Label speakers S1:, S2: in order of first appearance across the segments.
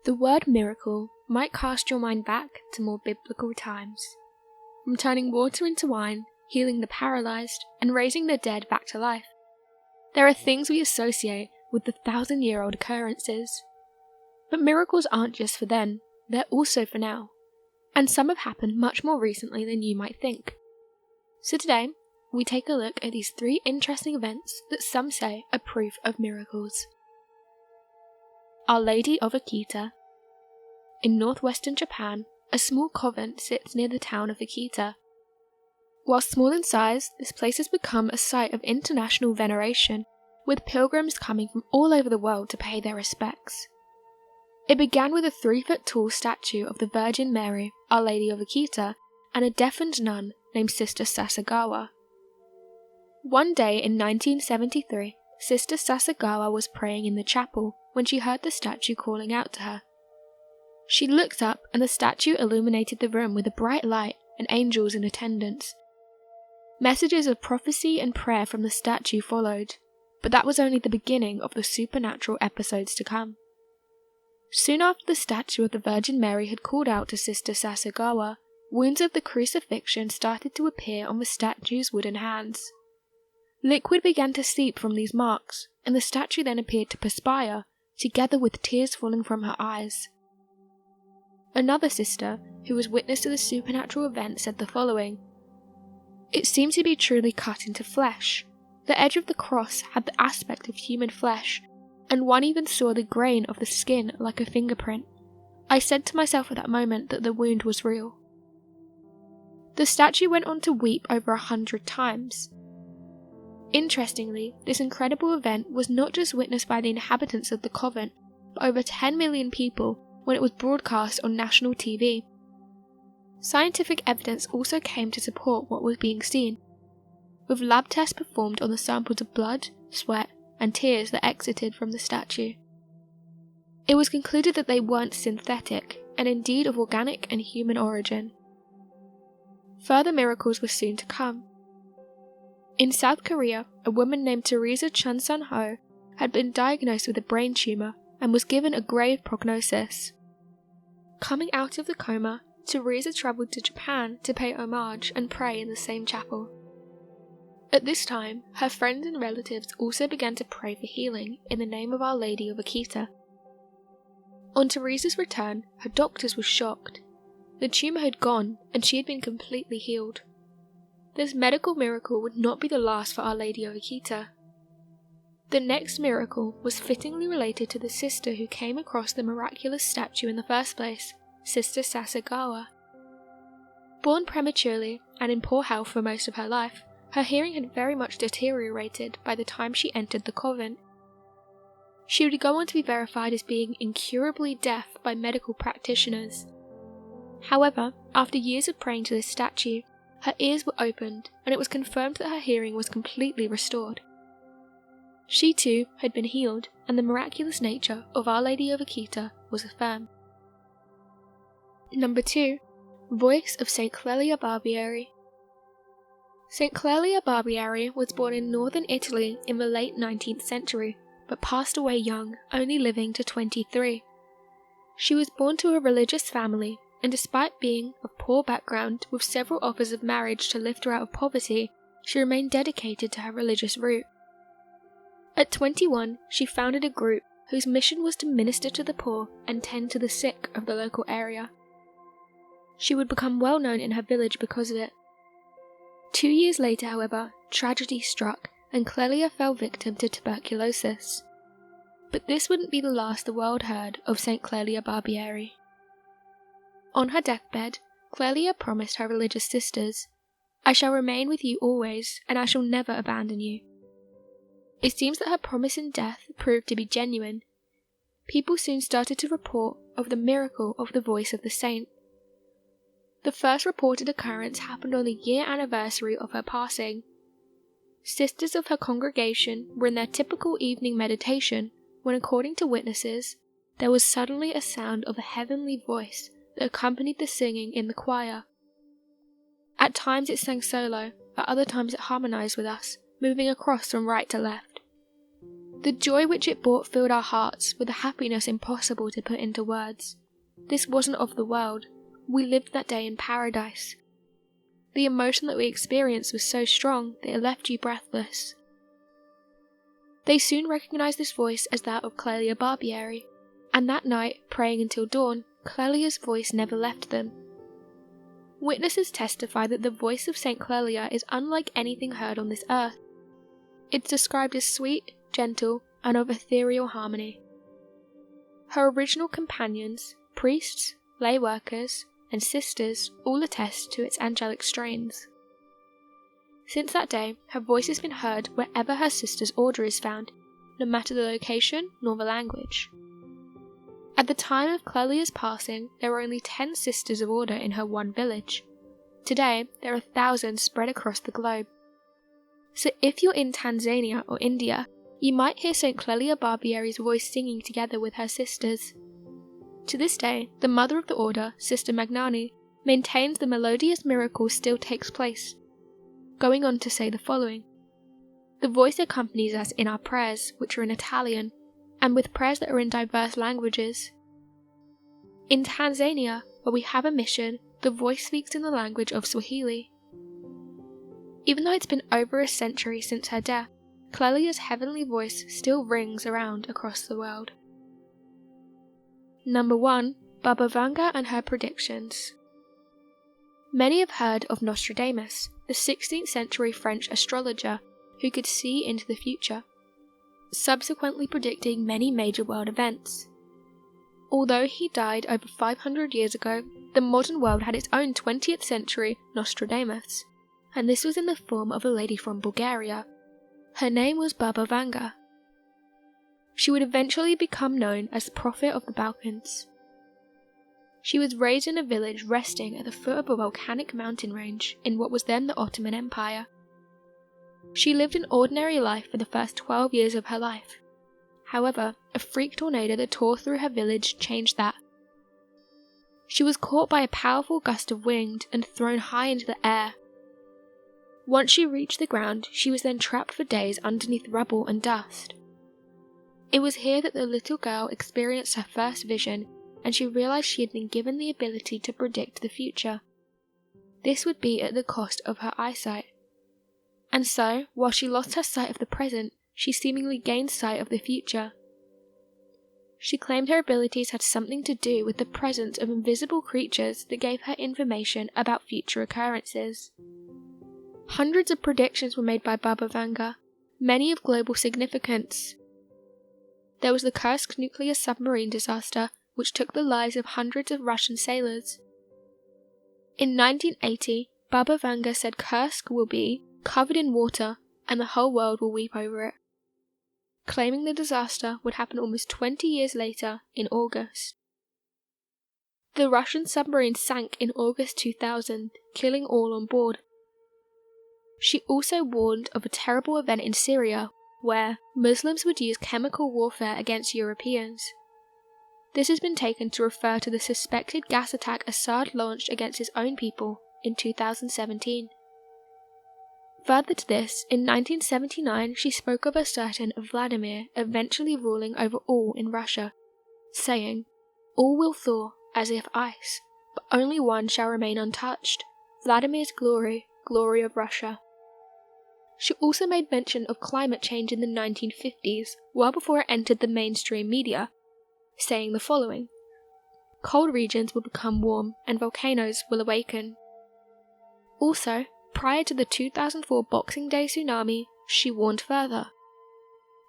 S1: The word miracle might cast your mind back to more biblical times. From turning water into wine, healing the paralysed, and raising the dead back to life. There are things we associate with the 1,000-year-old occurrences. But miracles aren't just for then, they're also for now. And some have happened much more recently than you might think. So today, we take a look at these 3 interesting events that some say are proof of miracles. Our Lady of Akita. In northwestern Japan, a small convent sits near the town of Akita. While small in size, this place has become a site of international veneration, with pilgrims coming from all over the world to pay their respects. It began with a 3-foot-tall statue of the Virgin Mary, Our Lady of Akita, and a deafened nun named Sister Sasagawa. One day in 1973, Sister Sasagawa was praying in the chapel when she heard the statue calling out to her. She looked up and the statue illuminated the room with a bright light and angels in attendance. Messages of prophecy and prayer from the statue followed, but that was only the beginning of the supernatural episodes to come. Soon after the statue of the Virgin Mary had called out to Sister Sasagawa, wounds of the crucifixion started to appear on the statue's wooden hands. Liquid began to seep from these marks, and the statue then appeared to perspire, together with tears falling from her eyes. Another sister, who was witness to the supernatural event, said the following: "It seemed to be truly cut into flesh. The edge of the cross had the aspect of human flesh, and one even saw the grain of the skin like a fingerprint. I said to myself at that moment that the wound was real." The statue went on to weep over 100 times. Interestingly, this incredible event was not just witnessed by the inhabitants of the convent, but over 10 million people when it was broadcast on national TV. Scientific evidence also came to support what was being seen, with lab tests performed on the samples of blood, sweat, and tears that exited from the statue. It was concluded that they weren't synthetic, and indeed of organic and human origin. Further miracles were soon to come. In South Korea, a woman named Teresa Chun-Sun-ho had been diagnosed with a brain tumour and was given a grave prognosis. Coming out of the coma, Teresa travelled to Japan to pay homage and pray in the same chapel. At this time, her friends and relatives also began to pray for healing in the name of Our Lady of Akita. On Teresa's return, her doctors were shocked. The tumour had gone and she had been completely healed. This medical miracle would not be the last for Our Lady of Akita. The next miracle was fittingly related to the sister who came across the miraculous statue in the first place, Sister Sasagawa. Born prematurely and in poor health for most of her life, her hearing had very much deteriorated by the time she entered the convent. She would go on to be verified as being incurably deaf by medical practitioners. However, after years of praying to this statue, her ears were opened and it was confirmed that her hearing was completely restored. She too had been healed, and the miraculous nature of Our Lady of Akita was affirmed. Number 2. Voice of St. Clelia Barbieri. St. Clelia Barbieri was born in northern Italy in the late 19th century, but passed away young, only living to 23. She was born to a religious family, and despite being of poor background with several offers of marriage to lift her out of poverty, she remained dedicated to her religious route. At 21, she founded a group whose mission was to minister to the poor and tend to the sick of the local area. She would become well known in her village because of it. 2 years later, however, tragedy struck and Clelia fell victim to tuberculosis. But this wouldn't be the last the world heard of St. Clelia Barbieri. On her deathbed, Clelia promised her religious sisters, "I shall remain with you always, and I shall never abandon you." It seems that her promise in death proved to be genuine. People soon started to report of the miracle of the voice of the saint. The first reported occurrence happened on the year anniversary of her passing. Sisters of her congregation were in their typical evening meditation when, according to witnesses, there was suddenly a sound of a heavenly voice that accompanied the singing in the choir. At times it sang solo, at other times it harmonized with us, moving across from right to left. The joy which it brought filled our hearts with a happiness impossible to put into words. This wasn't of the world. We lived that day in paradise. The emotion that we experienced was so strong that it left you breathless. They soon recognized this voice as that of Clelia Barbieri, and that night, praying until dawn, Clelia's voice never left them. Witnesses testify that the voice of Saint Clelia is unlike anything heard on this earth. It's described as sweet, gentle, and of ethereal harmony. Her original companions, priests, lay workers, and sisters all attest to its angelic strains. Since that day, her voice has been heard wherever her sister's order is found, no matter the location nor the language. At the time of Clelia's passing, there were only 10 sisters of order in her one village. Today, there are thousands spread across the globe. So if you're in Tanzania or India, you might hear St. Clelia Barbieri's voice singing together with her sisters. To this day, the mother of the order, Sister Magnani, maintains the melodious miracle still takes place, going on to say the following. The voice accompanies us in our prayers, which are in Italian, and with prayers that are in diverse languages. In Tanzania, where we have a mission, the voice speaks in the language of Swahili. Even though it's been over a century since her death, Clelia's heavenly voice still rings around across the world. Number 1. Baba Vanga and her predictions. Many have heard of Nostradamus, the 16th century French astrologer who could see into the future, subsequently predicting many major world events. Although he died over 500 years ago, the modern world had its own 20th century Nostradamus, and this was in the form of a lady from Bulgaria. Her name was Baba Vanga. She would eventually become known as Prophet of the Balkans. She was raised in a village resting at the foot of a volcanic mountain range in what was then the Ottoman Empire. She lived an ordinary life for the first 12 years of her life. However, a freak tornado that tore through her village changed that. She was caught by a powerful gust of wind and thrown high into the air. Once she reached the ground, she was then trapped for days underneath rubble and dust. It was here that the little girl experienced her first vision, and she realized she had been given the ability to predict the future. This would be at the cost of her eyesight. And so, while she lost her sight of the present, she seemingly gained sight of the future. She claimed her abilities had something to do with the presence of invisible creatures that gave her information about future occurrences. Hundreds of predictions were made by Baba Vanga, many of global significance. There was the Kursk nuclear submarine disaster, which took the lives of hundreds of Russian sailors. In 1980, Baba Vanga said Kursk will be covered in water and the whole world will weep over it, claiming the disaster would happen almost 20 years later in August. The Russian submarine sank in August 2000, killing all on board. She also warned of a terrible event in Syria where Muslims would use chemical warfare against Europeans. This has been taken to refer to the suspected gas attack Assad launched against his own people in 2017. Further to this, in 1979 she spoke of a certain Vladimir eventually ruling over all in Russia, saying, "All will thaw as if ice, but only one shall remain untouched, Vladimir's glory, glory of Russia." She also made mention of climate change in the 1950s, well before it entered the mainstream media, saying the following: "Cold regions will become warm and volcanoes will awaken." Also, prior to the 2004 Boxing Day tsunami, she warned further.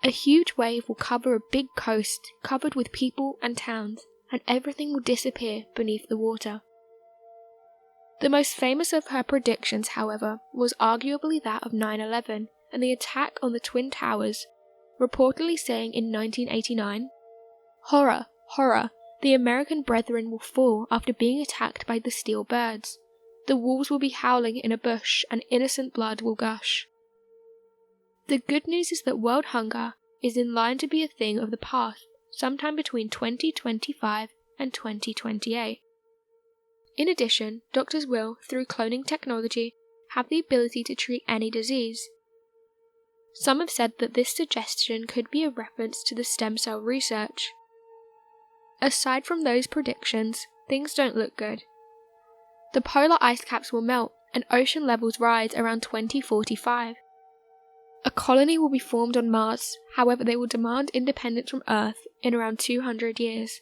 S1: A huge wave will cover a big coast covered with people and towns, and everything will disappear beneath the water. The most famous of her predictions, however, was arguably that of 9/11 and the attack on the Twin Towers, reportedly saying in 1989, "Horror, horror, the American brethren will fall after being attacked by the steel birds. The wolves will be howling in a bush and innocent blood will gush." The good news is that world hunger is in line to be a thing of the past sometime between 2025 and 2028. In addition, doctors will, through cloning technology, have the ability to treat any disease. Some have said that this suggestion could be a reference to the stem cell research. Aside from those predictions, things don't look good. The polar ice caps will melt and ocean levels rise around 2045. A colony will be formed on Mars, however they will demand independence from Earth in around 200 years.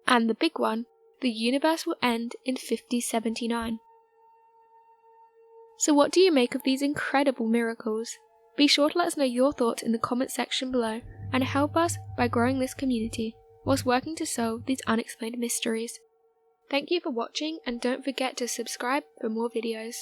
S1: And the big one, the universe will end in 5079. So what do you make of these incredible miracles? Be sure to let us know your thoughts in the comment section below and help us by growing this community whilst working to solve these unexplained mysteries. Thank you for watching and don't forget to subscribe for more videos.